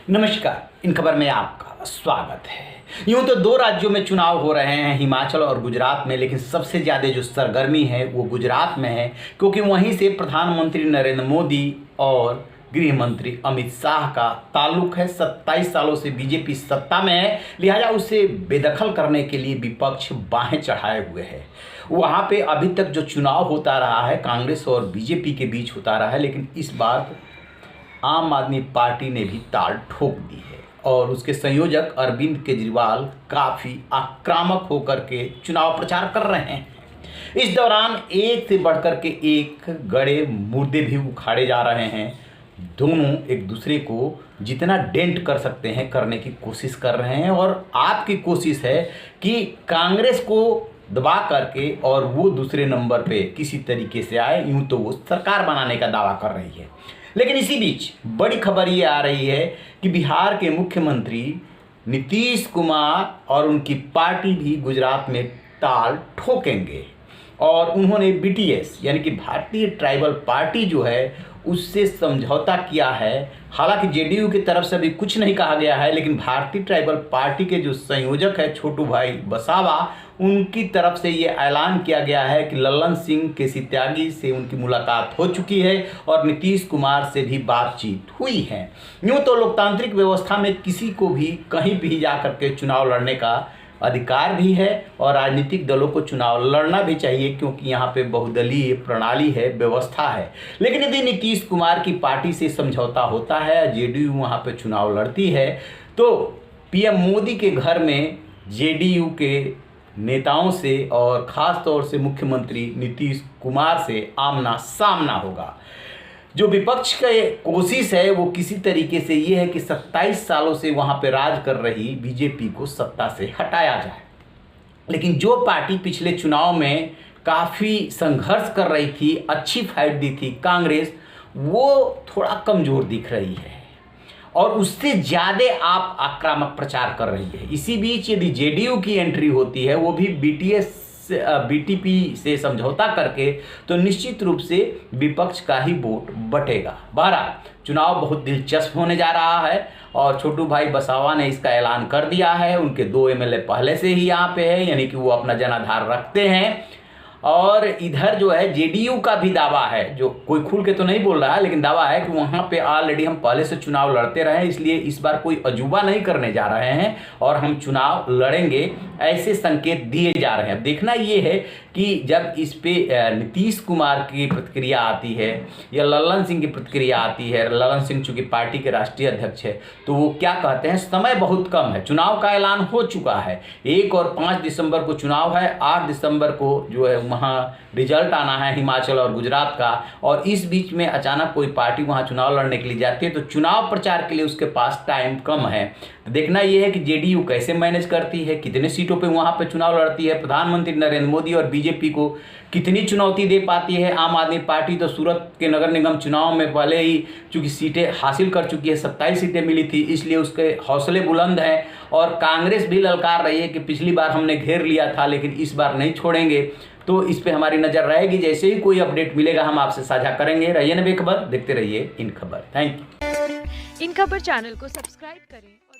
नमस्कार। इन खबर में आपका स्वागत है। यूं तो दो राज्यों में चुनाव हो रहे हैं, हिमाचल और गुजरात में, लेकिन सबसे ज़्यादा जो सरगर्मी है वो गुजरात में है, क्योंकि वहीं से प्रधानमंत्री नरेंद्र मोदी और गृह मंत्री अमित शाह का ताल्लुक है। 27 सालों से बीजेपी सत्ता में है, लिहाजा उसे बेदखल करने के लिए विपक्ष बाहें चढ़ाए हुए है। वहाँ पे अभी तक जो चुनाव होता रहा है कांग्रेस और बीजेपी के बीच होता रहा है, लेकिन इस बार आम आदमी पार्टी ने भी ताल ठोक दी है और उसके संयोजक अरविंद केजरीवाल काफ़ी आक्रामक होकर के चुनाव प्रचार कर रहे हैं। इस दौरान एक से बढ़कर के एक गड़े मुर्दे भी उखाड़े जा रहे हैं। दोनों एक दूसरे को जितना डेंट कर सकते हैं करने की कोशिश कर रहे हैं और आपकी कोशिश है कि कांग्रेस को दबा करके और वो दूसरे नंबर पे किसी तरीके से आए। यूं तो वो सरकार बनाने का दावा कर रही है, लेकिन इसी बीच बड़ी खबर ये आ रही है कि बिहार के मुख्यमंत्री नीतीश कुमार और उनकी पार्टी भी गुजरात में ताल ठोकेंगे और उन्होंने बीटीएस यानी कि भारतीय ट्राइबल पार्टी जो है उससे समझौता किया है। हालांकि जेडीयू की तरफ से भी कुछ नहीं कहा गया है, लेकिन भारतीय ट्राइबल पार्टी के जो संयोजक है छोटू भाई वसावा, उनकी तरफ से ये ऐलान किया गया है कि लल्लन सिंह केसी त्यागी से उनकी मुलाकात हो चुकी है और नीतीश कुमार से भी बातचीत हुई है। यूँ तो लोकतांत्रिक व्यवस्था में किसी को भी कहीं भी जाकर के चुनाव लड़ने का अधिकार भी है और राजनीतिक दलों को चुनाव लड़ना भी चाहिए, क्योंकि यहाँ पे बहुदलीय प्रणाली है, व्यवस्था है। लेकिन यदि नीतीश कुमार की पार्टी से समझौता होता है, जेडीयू वहाँ पे चुनाव लड़ती है, तो पीएम मोदी के घर में जेडीयू के नेताओं से और ख़ास तौर से मुख्यमंत्री नीतीश कुमार से आमना सामना होगा। जो विपक्ष का कोशिश है वो किसी तरीके से ये है कि 27 सालों से वहाँ पे राज कर रही बीजेपी को सत्ता से हटाया जाए। लेकिन जो पार्टी पिछले चुनाव में काफ़ी संघर्ष कर रही थी, अच्छी फाइट दी थी, कांग्रेस, वो थोड़ा कमज़ोर दिख रही है और उससे ज़्यादा आप आक्रामक प्रचार कर रही है। इसी बीच यदि जेडीयू की एंट्री होती है, वो भी बीटीपी से समझौता करके, तो निश्चित रूप से विपक्ष का ही वोट बटेगा। बहरहाल चुनाव बहुत दिलचस्प होने जा रहा है और छोटू भाई वसावा ने इसका ऐलान कर दिया है। उनके 2 एमएलए पहले से ही यहाँ पे है, यानी कि वो अपना जनाधार रखते हैं। और इधर जो है जेडीयू का भी दावा है, जो कोई खुल के तो नहीं बोल रहा है, लेकिन दावा है कि वहाँ पे ऑलरेडी हम पहले से चुनाव लड़ते रहे हैं, इसलिए इस बार कोई अजूबा नहीं करने जा रहे हैं और हम चुनाव लड़ेंगे, ऐसे संकेत दिए जा रहे हैं। अब देखना ये है कि जब इस पे नीतीश कुमार की प्रतिक्रिया आती है या लल्लन सिंह की प्रतिक्रिया आती है, लल्लन सिंह चूँकि पार्टी के राष्ट्रीय अध्यक्ष है, तो वो क्या कहते हैं। समय बहुत कम है, चुनाव का ऐलान हो चुका है, 1 और 5 दिसंबर को चुनाव है, 8 दिसंबर को जो है वहाँ रिजल्ट आना है हिमाचल और गुजरात का, और इस बीच में अचानक कोई पार्टी वहाँ चुनाव लड़ने के लिए जाती है तो चुनाव प्रचार के लिए उसके पास टाइम कम है। तो देखना ये है कि जेडीयू कैसे मैनेज करती है, कितने सीटों पे वहाँ पे चुनाव लड़ती है, प्रधानमंत्री नरेंद्र मोदी और बीजेपी को कितनी चुनौती दे पाती है। आम आदमी पार्टी तो सूरत के नगर निगम चुनाव में पहले ही चूँकि सीटें हासिल कर चुकी है, 27 सीटें मिली थी, इसलिए उसके हौसले बुलंद हैं। और कांग्रेस भी ललकार रही है कि पिछली बार हमने घेर लिया था लेकिन इस बार नहीं छोड़ेंगे, तो इस पे हमारी नज़र रहेगी। जैसे ही कोई अपडेट मिलेगा हम आपसे साझा करेंगे। रहिए ना बेखबर, देखते रहिए इन खबर। Thank you. इन खबर चैनल को सब्सक्राइब करें।